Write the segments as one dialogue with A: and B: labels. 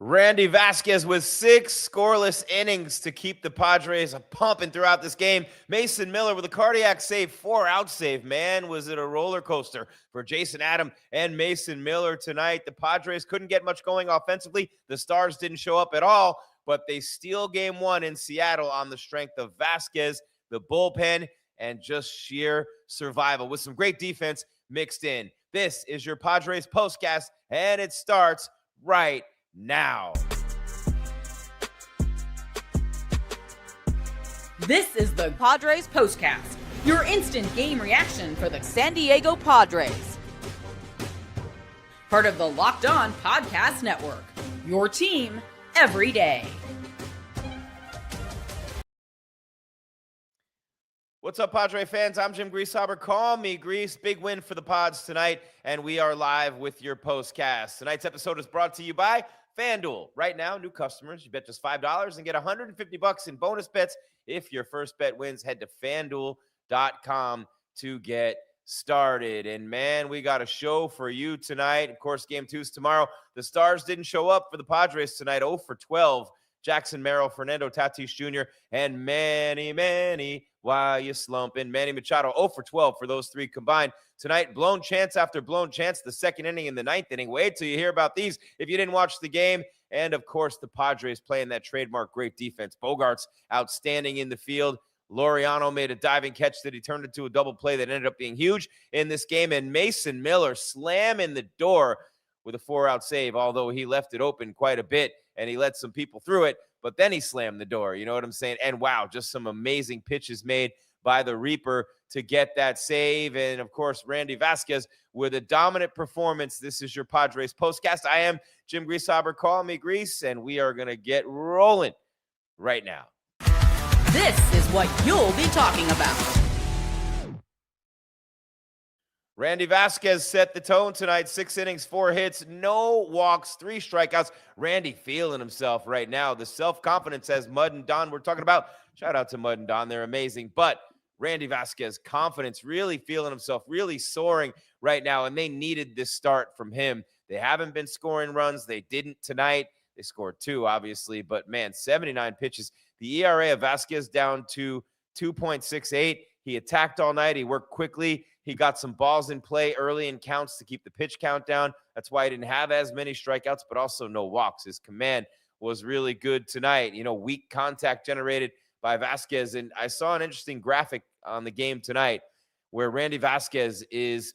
A: Randy Vasquez with 6 scoreless innings to keep the Padres pumping throughout this game. Mason Miller with a cardiac save, 4-out save. Man, was it a roller coaster for Jason Adam and Mason Miller tonight. The Padres couldn't get much going offensively. The Stars didn't show up at all, but they steal game 1 in Seattle on the strength of Vasquez, the bullpen, and just sheer survival with some great defense mixed in. This is your Padres postcast, and it starts right now.
B: This is the Padres Postcast, your instant game reaction for the San Diego Padres. Part of the Locked On Podcast Network, your team every day.
A: What's up, Padre fans? I'm Jim Greasehaber. Call me Grease. Big win for the Pods tonight, and we are live with your postcast. Tonight's episode is brought to you by FanDuel. Right now, new customers, you bet just $5 and get $150 in bonus bets. If your first bet wins, head to FanDuel.com to get started. And man, we got a show for you tonight. Of course, game 2 is tomorrow. The Stars didn't show up for the Padres tonight, 0 for 12. Jackson Merrill, Fernando Tatis Jr., and Manny, why you slumping? Manny Machado, 0 for 12 for those 3 combined. Tonight, blown chance after blown chance, the second inning and the 9th inning. Wait till you hear about these if you didn't watch the game. And, of course, the Padres playing that trademark great defense. Bogart's outstanding in the field. Laureano made a diving catch that he turned into a double play that ended up being huge in this game. And Mason Miller slamming the door with a 4-out save, although he left it open quite a bit and he let some people through it, but then he slammed the door. You know what I'm saying? And wow, just some amazing pitches made by the Reaper to get that save. And of course, Randy Vasquez with a dominant performance. This is your Padres postcast. I am Jim Greasehaber. Call me Grease, and we are going to get rolling right now.
B: This is what you'll be talking about.
A: Randy Vasquez set the tone tonight. 6 innings, 4 hits, no walks, 3 strikeouts. Randy feeling himself right now. The self-confidence, as Mud and Don were talking about. Shout out to Mud and Don. They're amazing. But Randy Vasquez, confidence, really feeling himself, really soaring right now. And they needed this start from him. They haven't been scoring runs. They didn't tonight. They scored 2, obviously. But, man, 79 pitches. The ERA of Vasquez down to 2.68. He attacked all night. He worked quickly. He got some balls in play early in counts to keep the pitch count down. That's why he didn't have as many strikeouts, but also no walks. His command was really good tonight. You know, weak contact generated by Vasquez. And I saw an interesting graphic on the game tonight where Randy Vasquez is,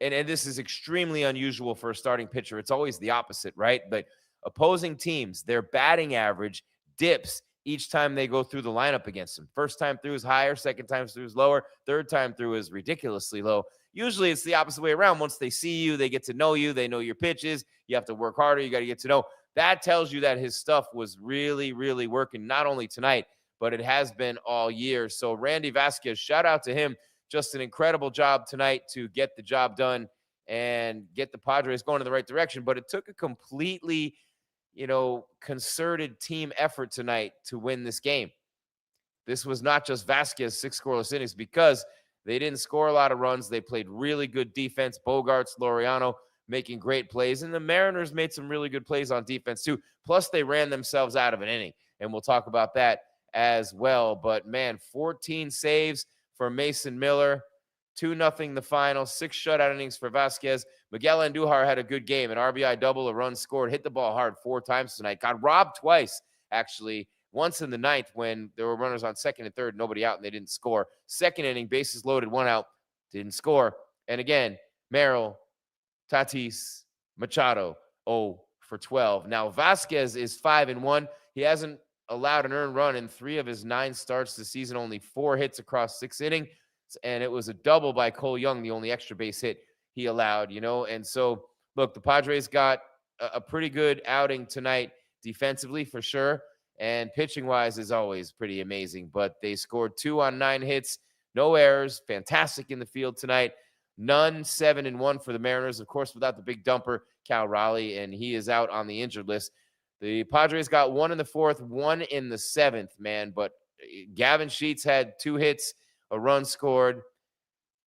A: and this is extremely unusual for a starting pitcher. It's always the opposite, right? But opposing teams, their batting average dips each time they go through the lineup against him. First time through is higher, second time through is lower, third time through is ridiculously low. Usually it's the opposite way around. Once they see you, they get to know you, they know your pitches, you have to work harder, you got to get to know. That tells you that his stuff was really, really working, not only tonight, but it has been all year. So Randy Vasquez, shout out to him. Just an incredible job tonight to get the job done and get the Padres going in the right direction. But it took a completely concerted team effort tonight to win this game. This was not just Vasquez 6 scoreless innings because they didn't score a lot of runs. They played really good defense. Bogarts, Laureano making great plays. And the Mariners made some really good plays on defense too. Plus they ran themselves out of an inning. And we'll talk about that as well. But man, 14 saves for Mason Miller. 2-0 the final, 6 shutout innings for Vasquez. Miguel Andujar had a good game, an RBI double, a run scored, hit the ball hard 4 times tonight. Got robbed twice, actually. Once in the 9th when there were runners on second and third, nobody out, and they didn't score. Second inning, bases loaded, 1 out, didn't score. And again, Merrill, Tatis, Machado, 0 for 12. Now, Vasquez is 5-1. He hasn't allowed an earned run in 3 of his 9 starts this season, only 4 hits across 6 innings. And it was a double by Cole Young, the only extra base hit he allowed, And so, look, the Padres got a pretty good outing tonight defensively for sure. And pitching-wise, is always pretty amazing. But they scored 2 on 9 hits, no errors, fantastic in the field tonight. None 7-1 for the Mariners, of course, without the big dumper, Cal Raleigh, and he is out on the injured list. The Padres got 1 in the 4th, 1 in the 7th, man. But Gavin Sheets had 2 hits, a run scored,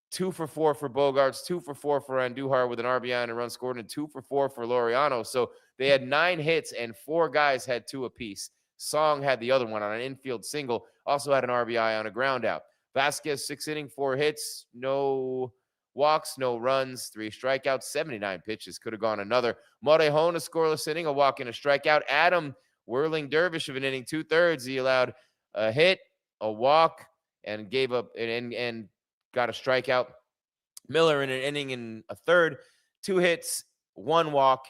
A: 2 for 4 for Bogarts, 2 for 4 for Andujar with an RBI and a run scored, and 2 for 4 for Laureano. So They had 9 hits, and 4 guys had 2 apiece. Song had the other one on an infield single, also had an RBI on a ground out. Vasquez, 6 innings, 4 hits, no walks, no runs, 3 strikeouts, 79 pitches. Could have gone another. Morejon, a scoreless inning, a walk and a strikeout. Adam, whirling dervish of an inning, 2/3. He allowed a hit, a walk, and gave up and got a strikeout. Miller in an inning and a third, 2 hits, 1 walk,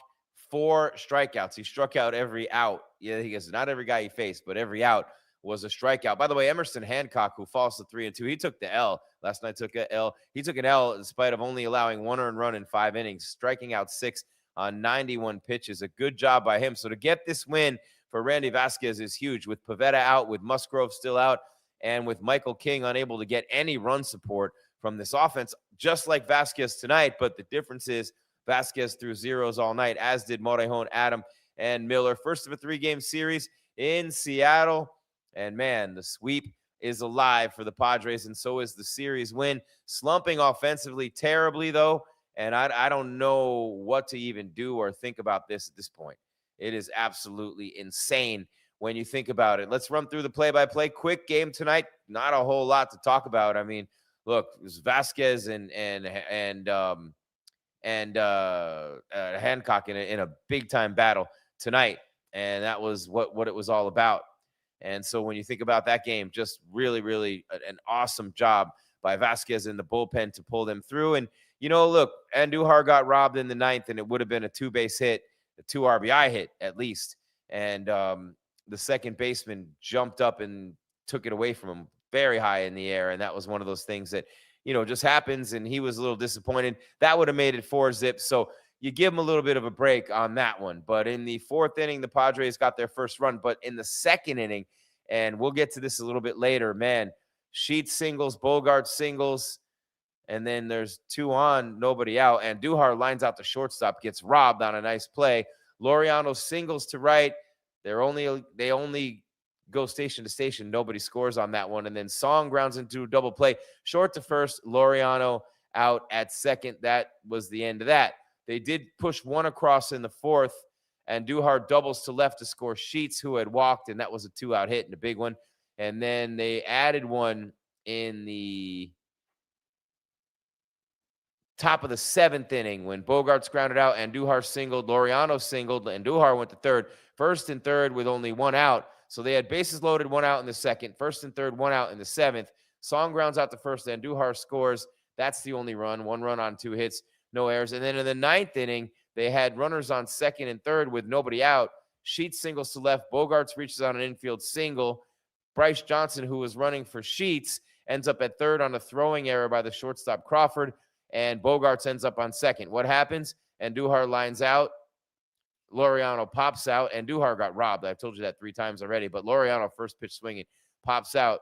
A: 4 strikeouts. He struck out every out. Yeah, he goes, not every guy he faced, but every out was a strikeout. By the way, Emerson Hancock, who falls to 3-2, he took the L. Last night took an L. He took an L in spite of only allowing 1 earned run in 5 innings, striking out 6 on 91 pitches. A good job by him. So to get this win for Randy Vasquez is huge, with Pivetta out, with Musgrove still out, and with Michael King unable to get any run support from this offense, just like Vasquez tonight. But the difference is Vasquez threw zeros all night, as did Morejon, Adam, and Miller. First of a 3-game series in Seattle. And, man, the sweep is alive for the Padres, and so is the series win. Slumping offensively terribly, though, and I don't know what to even do or think about this at this point. It is absolutely insane when you think about it. Let's run through the play-by-play. Quick game tonight. Not a whole lot to talk about. I mean, look, it was Vasquez and Hancock in a big-time battle tonight, and that was what it was all about. And so when you think about that game, just really, really an awesome job by Vasquez in the bullpen to pull them through. And, look, Andujar got robbed in the 9th, and it would have been a 2-base hit, a 2 RBI hit at least. And the second baseman jumped up and took it away from him very high in the air. And that was one of those things that, just happens. And he was a little disappointed. That would have made it 4-zip. So you give him a little bit of a break on that one. But in the 4th inning, the Padres got their first run. But in the 2nd inning, and we'll get to this a little bit later, man, Sheets singles, Bogart singles, and then there's 2 on, nobody out. And Andujar lines out the shortstop, gets robbed on a nice play. Laureano singles to right. They only go station to station. Nobody scores on that one. And then Song grounds into a double play. Short to first, Laureano out at second. That was the end of that. They did push 1 across in the 4th, and Andujar doubles to left to score Sheets, who had walked, and that was a 2-out hit and a big one. And then they added one in the top of the 7th inning when Bogarts grounded out, and Andujar singled, Laureano singled, and Andujar went to third. 1st and 3rd with only 1 out. So they had bases loaded, 1 out in the 2nd. 1st and 3rd, 1 out in the 7th. Song grounds out to first, and Andujar scores. That's the only run. 1 run on 2 hits, no errors. And then in the 9th inning, they had runners on 2nd and 3rd with nobody out. Sheets singles to left. Bogarts reaches on an infield single. Bryce Johnson, who was running for Sheets, ends up at 3rd on a throwing error by the shortstop Crawford, and Bogarts ends up on 2nd. What happens? Andujar lines out. Laureano pops out, and Andujar got robbed. I've told you that 3 times already, but Laureano first pitch swinging, pops out,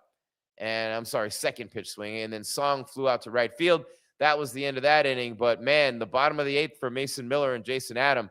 A: and 2nd pitch swinging, and then Song flew out to right field. That was the end of that inning. But, man, the bottom of the 8th for Mason Miller and Jason Adam,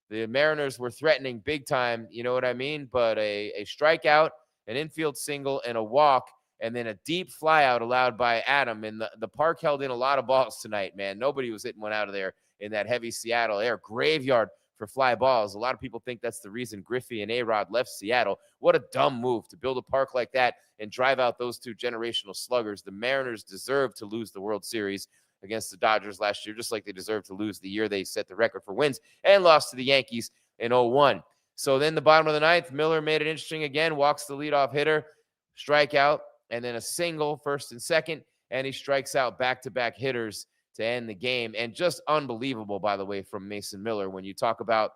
A: the Mariners were threatening big time, you know what I mean? But a strikeout, an infield single, and a walk, and then a deep flyout allowed by Adam. And the park held in a lot of balls tonight, man. Nobody was hitting one out of there in that heavy Seattle air. Graveyard for fly balls. A lot of people think that's the reason Griffey and A-Rod left Seattle. What a dumb move to build a park like that and drive out those 2 generational sluggers. The Mariners deserve to lose the World Series against the Dodgers last year, just like they deserve to lose the year they set the record for wins and lost to the Yankees in 2001. So then the bottom of the 9th, Miller made it interesting again, walks the leadoff hitter, strikeout, and then a single, 1st and 2nd, and he strikes out back-to-back hitters to end the game. And just unbelievable, by the way, from Mason Miller. When you talk about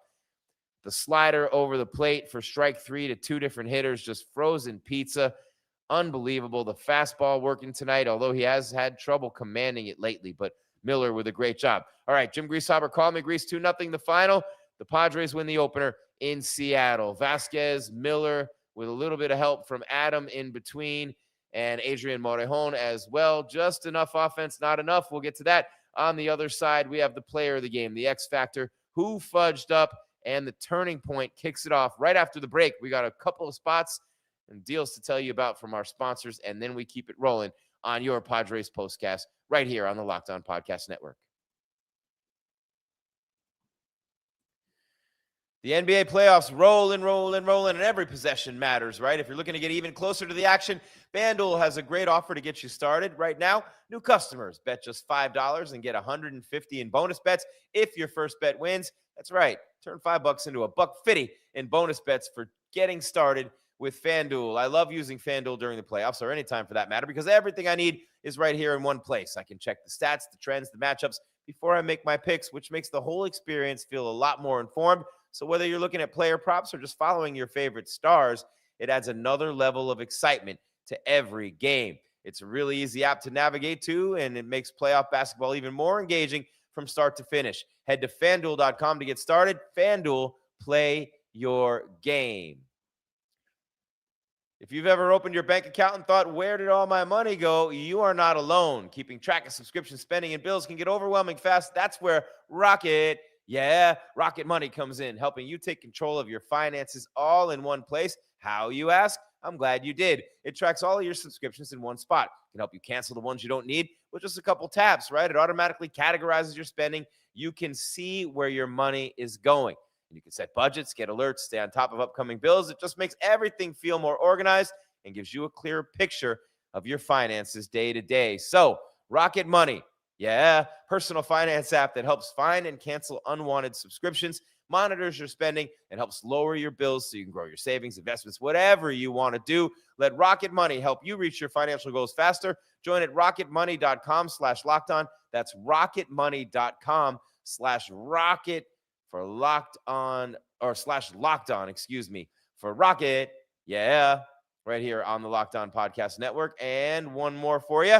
A: the slider over the plate for strike 3 to 2 different hitters, just frozen pizza. Unbelievable. The fastball working tonight, although he has had trouble commanding it lately, but Miller with a great job. All right, Jim Greasehaber, call me Grease, 2-0 the final. The Padres win the opener in Seattle. Vasquez, Miller with a little bit of help from Adam in between, and Adrian Morejon as well. Just enough offense, not enough. We'll get to that. On the other side, we have the player of the game, the X Factor, who fudged up, and the turning point kicks it off right after the break. We got a couple of spots and deals to tell you about from our sponsors, and then we keep it rolling on your Padres Postcast right here on the Locked On Podcast Network. The NBA playoffs rolling, and every possession matters, right? If you're looking to get even closer to the action, FanDuel has a great offer to get you started. Right now, new customers bet just $5 and get $150 in bonus bets if your first bet wins. That's right. Turn $5 into $150 in bonus bets for getting started with FanDuel. I love using FanDuel during the playoffs, or anytime for that matter, because everything I need is right here in one place. I can check the stats, the trends, the matchups before I make my picks, which makes the whole experience feel a lot more informed. So whether you're looking at player props or just following your favorite stars, it adds another level of excitement to every game. It's a really easy app to navigate to, and it makes playoff basketball even more engaging from start to finish. Head to FanDuel.com to get started. FanDuel, play your game. If you've ever opened your bank account and thought, where did all my money go? You are not alone. Keeping track of subscription spending and bills can get overwhelming fast. That's where Rocket Money comes in, helping you take control of your finances all in one place. How, you ask? I'm glad you did. It tracks all of your subscriptions in one spot. It can help you cancel the ones you don't need with just a couple taps, right? It automatically categorizes your spending. You can see where your money is going. And you can set budgets, get alerts, stay on top of upcoming bills. It just makes everything feel more organized and gives you a clearer picture of your finances day to day. So, Rocket Money, personal finance app that helps find and cancel unwanted subscriptions, monitors your spending, and helps lower your bills so you can grow your savings, investments, whatever you want to do. Let Rocket Money help you reach your financial goals faster. Join at rocketmoney.com/lockedon. That's rocketmoney.com/rocket for locked on or /locked on, for Rocket. Right here on the Locked On Podcast Network. And one more for you.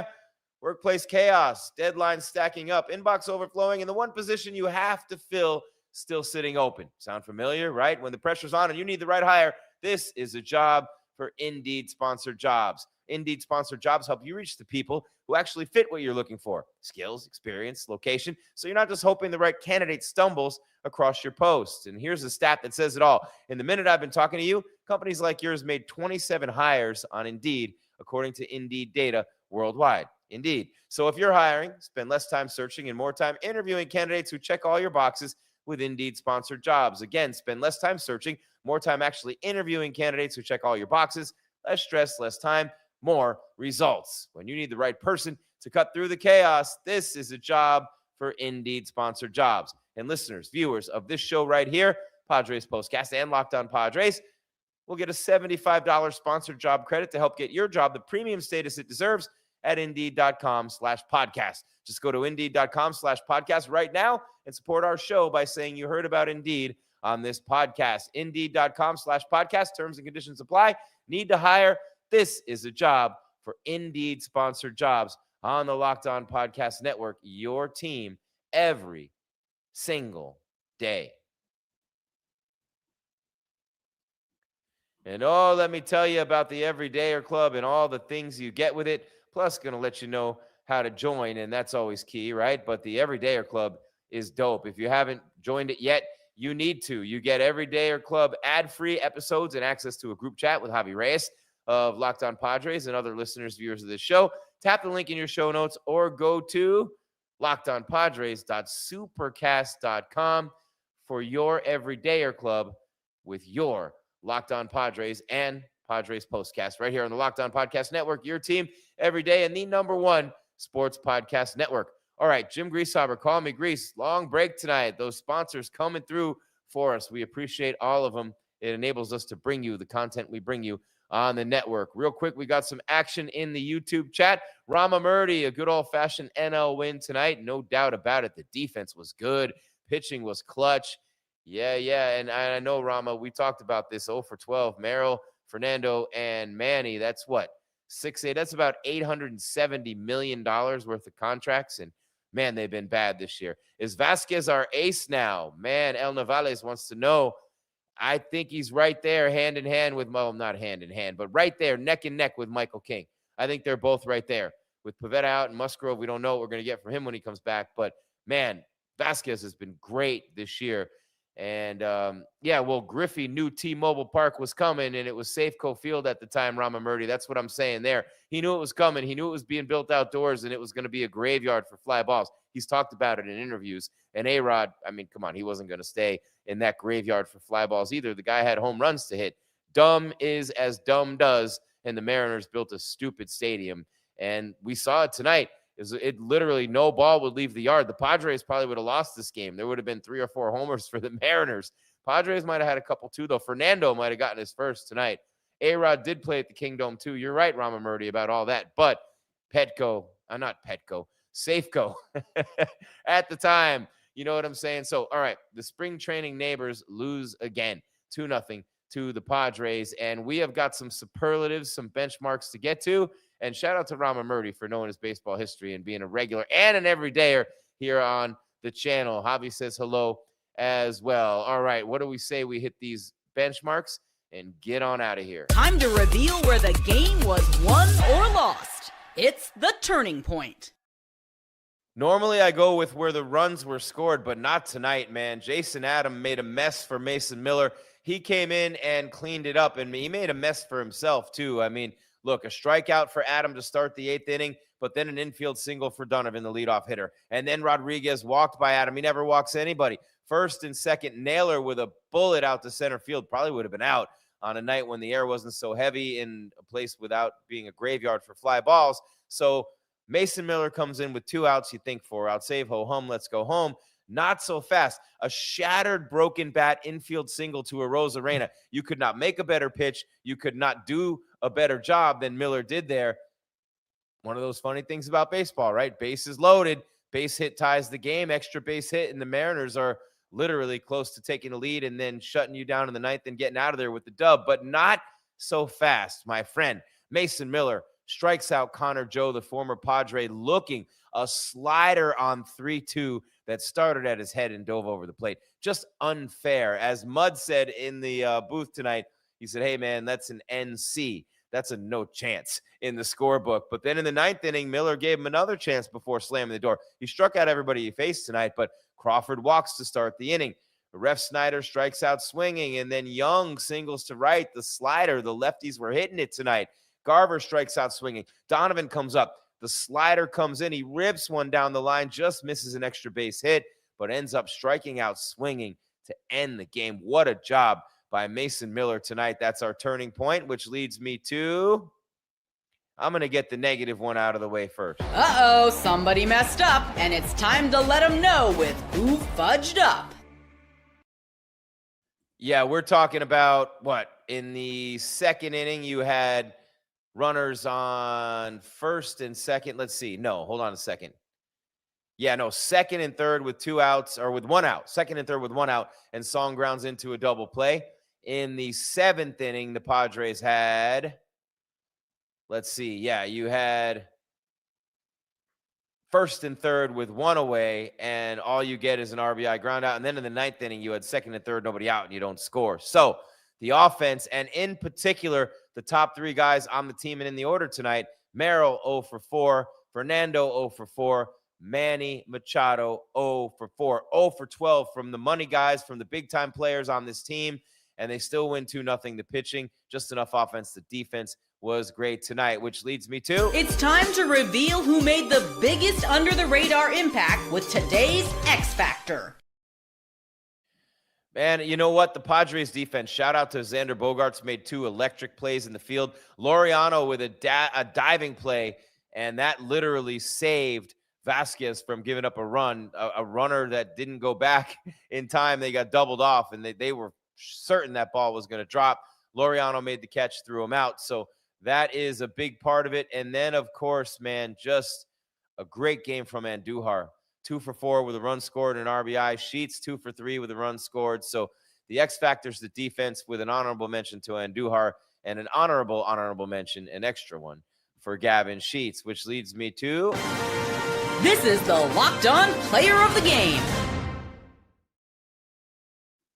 A: Workplace chaos, deadlines stacking up, inbox overflowing, and the one position you have to fill still sitting open. Sound familiar, right? When the pressure's on and you need the right hire, this is a job for Indeed sponsored jobs. Indeed sponsored jobs help you reach the people who actually fit what you're looking for. Skills, experience, location. So you're not just hoping the right candidate stumbles across your post. And here's a stat that says it all. In the minute I've been talking to you, companies like yours made 27 hires on Indeed, according to Indeed data worldwide. Indeed. So if you're hiring, spend less time searching and more time interviewing candidates who check all your boxes with Indeed sponsored jobs. Again, spend less time searching, more time actually interviewing candidates who check all your boxes. Less stress, less time, more results. When you need the right person to cut through the chaos, this is a job for Indeed sponsored jobs. And listeners, viewers of this show right here, Padres Postcast and Locked On Padres, will get a $75 sponsored job credit to help get your job the premium status it deserves at Indeed.com/podcast. Just go to Indeed.com/podcast right now and support our show by saying you heard about Indeed on this podcast. Indeed.com/podcast. Terms and conditions apply. Need to hire? This is a job for Indeed sponsored jobs on the Locked On Podcast Network. Your team every single day. And let me tell you about the Everydayer Club and all the things you get with it. Plus, going to let you know how to join, and that's always key, right? But the Everydayer Club is dope. If you haven't joined it yet, you need to. You get Everydayer Club ad-free episodes and access to a group chat with Javi Reyes of Locked On Padres and other listeners, viewers of this show. Tap the link in your show notes or go to lockedonpadres.supercast.com for your Everydayer Club with your Locked On Padres and Padres Postcast right here on the Locked On Podcast Network, your team every day, and the #1 sports podcast network. All right, Jim Greasehaber, call me Grease. Long break tonight. Those sponsors coming through for us. We appreciate all of them. It enables us to bring you the content we bring you on the network. Real quick, we got some action in the YouTube chat. Rama Murdy, a good old-fashioned NL win tonight. No doubt about it. The defense was good. Pitching was clutch. Yeah. And I know, Rama, we talked about this 0 for 12. Merrill, Fernando, and Manny, that's what? 6-8. That's about $870 million worth of contracts. And, man, they've been bad this year. Is Vasquez our ace now? Man, El Navales wants to know. I think he's right there hand in hand with, well, not hand in hand, but right there, neck and neck with Michael King. I think they're both right there. With Pivetta out and Musgrove, we don't know what we're going to get from him when he comes back. But, man, Vasquez has been great this year. And yeah, well, Griffey knew T-Mobile Park was coming, and it was Safeco Field at the time, Ramamurti. That's what I'm saying there. He knew it was coming. He knew it was being built outdoors, and it was going to be a graveyard for fly balls. He's talked about it in interviews. And A-Rod, I mean, come on, he wasn't going to stay in that graveyard for fly balls either. The guy had home runs to hit. Dumb is as dumb does, and the Mariners built a stupid stadium. And we saw it tonight. It literally no ball would leave the yard. The Padres probably would have lost this game. There would have been 3 or 4 homers for the Mariners. Padres might have had a couple too, though. Fernando might have gotten his first tonight. A-Rod did play at the Kingdome too. You're right, Ramamurti, about all that. But Petco, not Petco, Safeco at the time. You know what I'm saying? So, all right, the spring training neighbors lose again, 2-0 to the Padres. And we have got some superlatives, some benchmarks to get to. And shout out to Ramamurti for knowing his baseball history and being a regular and an everydayer here on the channel. Javi says hello as well. All right, what do we say we hit these benchmarks and get on out of here?
B: Time to reveal where the game was won or lost. It's the turning point.
A: Normally I go with where the runs were scored, but not tonight, man. Jason Adam made a mess for Mason Miller. He came in and cleaned it up, and he made a mess for himself too. I mean, look, a strikeout for Adam to start the 8th inning, but then an infield single for Donovan, the leadoff hitter. And then Rodriguez walked by Adam. He never walks anybody. First and second, Naylor with a bullet out to center field. Probably would have been out on a night when the air wasn't so heavy in a place without being a graveyard for fly balls. So Mason Miller comes in with 2 outs. You think 4 out save, ho-hum, let's go home. Not so fast. A shattered, broken bat infield single to Arozarena. You could not make a better pitch. You could not do a better job than Miller did there. One of those funny things about baseball, right? Bases loaded, base hit ties the game, extra base hit, and the Mariners are literally close to taking a lead and then shutting you down in the 9th and getting out of there with the dub, but not so fast, my friend. Mason Miller strikes out Connor Joe, the former Padre, looking a slider on 3-2 that started at his head and dove over the plate. Just unfair. As Mud said in the booth tonight, he said, hey, man, that's an NC. That's a no chance in the scorebook. But then in the 9th inning, Miller gave him another chance before slamming the door. He struck out everybody he faced tonight, but Crawford walks to start the inning. Ref Snyder strikes out swinging, and then Young singles to right. The slider, the lefties were hitting it tonight. Garver strikes out swinging. Donovan comes up. The slider comes in. He rips one down the line, just misses an extra base hit, but ends up striking out swinging to end the game. What a job by Mason Miller tonight. That's our turning point, which leads me to, I'm going to get the negative one out of the way first.
B: Uh-oh, somebody messed up, and it's time to let them know with who fudged up.
A: Yeah, we're talking about what? In the 2nd inning, you had runners on 1st and 2nd. Let's see. No, hold on a second. Yeah, no, 2nd and 3rd with 2 outs, or with 1 out. 2nd and 3rd with 1 out, and Song grounds into a double play. In the 7th inning, the Padres had, let's see. Yeah, you had 1st and 3rd with 1 away, and all you get is an RBI ground out. And then in the 9th inning, you had 2nd and 3rd, nobody out, and you don't score. So the offense, and in particular, the top 3 guys on the team and in the order tonight, Merrill 0 for 4, Fernando 0 for 4, Manny Machado 0 for 4, 0 for 12 from the money guys, from the big-time players on this team, and they still win 2-0. The pitching, just enough offense. The defense was great tonight, which leads me to...
B: It's time to reveal who made the biggest under-the-radar impact with today's X Factor.
A: Man, you know what? The Padres defense, shout out to Xander Bogaerts, made 2 electric plays in the field. Laureano with a diving play, and that literally saved Vasquez from giving up a run, a runner that didn't go back in time. They got doubled off, and they were certain that ball was going to drop. Laureano made the catch, threw him out. So that is a big part of it. And then, of course, man, just a great game from Andujar. 2 for 4 with a run scored and an RBI. Sheets 2 for 3 with a run scored. So the X factor's the defense, with an honorable mention to Andujar and an honorable mention, an extra one for Gavin Sheets, which leads me to...
B: This is the Locked On Player of the Game.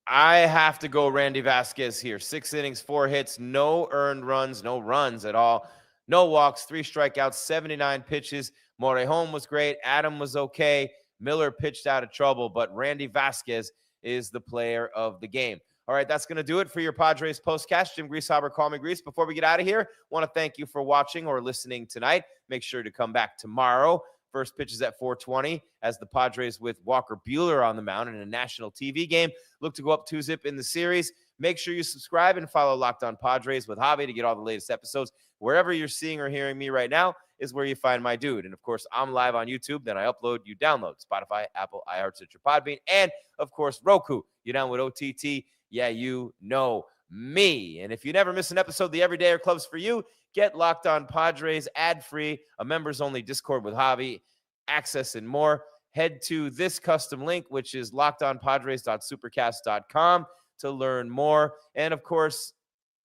A: I have to go Randy Vasquez here. 6 innings, 4 hits, no earned runs, no runs at all. No walks, 3 strikeouts, 79 pitches. Morejon was great. Adam was okay. Miller pitched out of trouble, but Randy Vasquez is the player of the game. All right, that's going to do it for your Padres Postcast. Jim Greasehaber, call me Grease. Before we get out of here, want to thank you for watching or listening tonight. Make sure to come back tomorrow. First pitch is at 4:20 as the Padres with Walker Buehler on the mound in a national TV game look to go up 2-0 in the series. Make sure you subscribe and follow Locked On Padres with Javi to get all the latest episodes. Wherever you're seeing or hearing me right now is where you find my dude. And, of course, I'm live on YouTube. Then I upload, you download Spotify, Apple, iHeart, Stitcher, Podbean, and, of course, Roku. You download OTT. Yeah, you know me. And if you never miss an episode of the Everydayer Club's for you, get Locked On Padres ad-free, a members-only Discord with Javi, access and more. Head to this custom link, which is lockedonpadres.supercast.com to learn more. And, of course,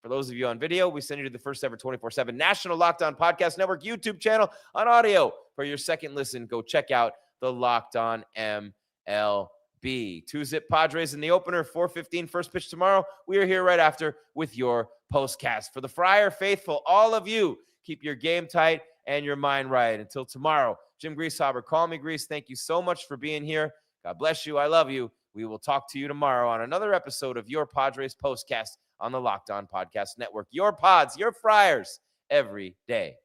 A: for those of you on video, we send you to the first ever 24/7 National Locked On Podcast Network YouTube channel on audio. For your second listen, go check out the Locked On MLB. 2-0 Padres in the opener, 4:15 first pitch tomorrow. We are here right after with your postcast. For the Friar faithful, all of you, keep your game tight and your mind right. Until tomorrow, Jim Greasehaber, call me Grease. Thank you so much for being here. God bless you. I love you. We will talk to you tomorrow on another episode of your Padres Postcast on the Locked On Podcast Network. Your Pods, your Friars, every day.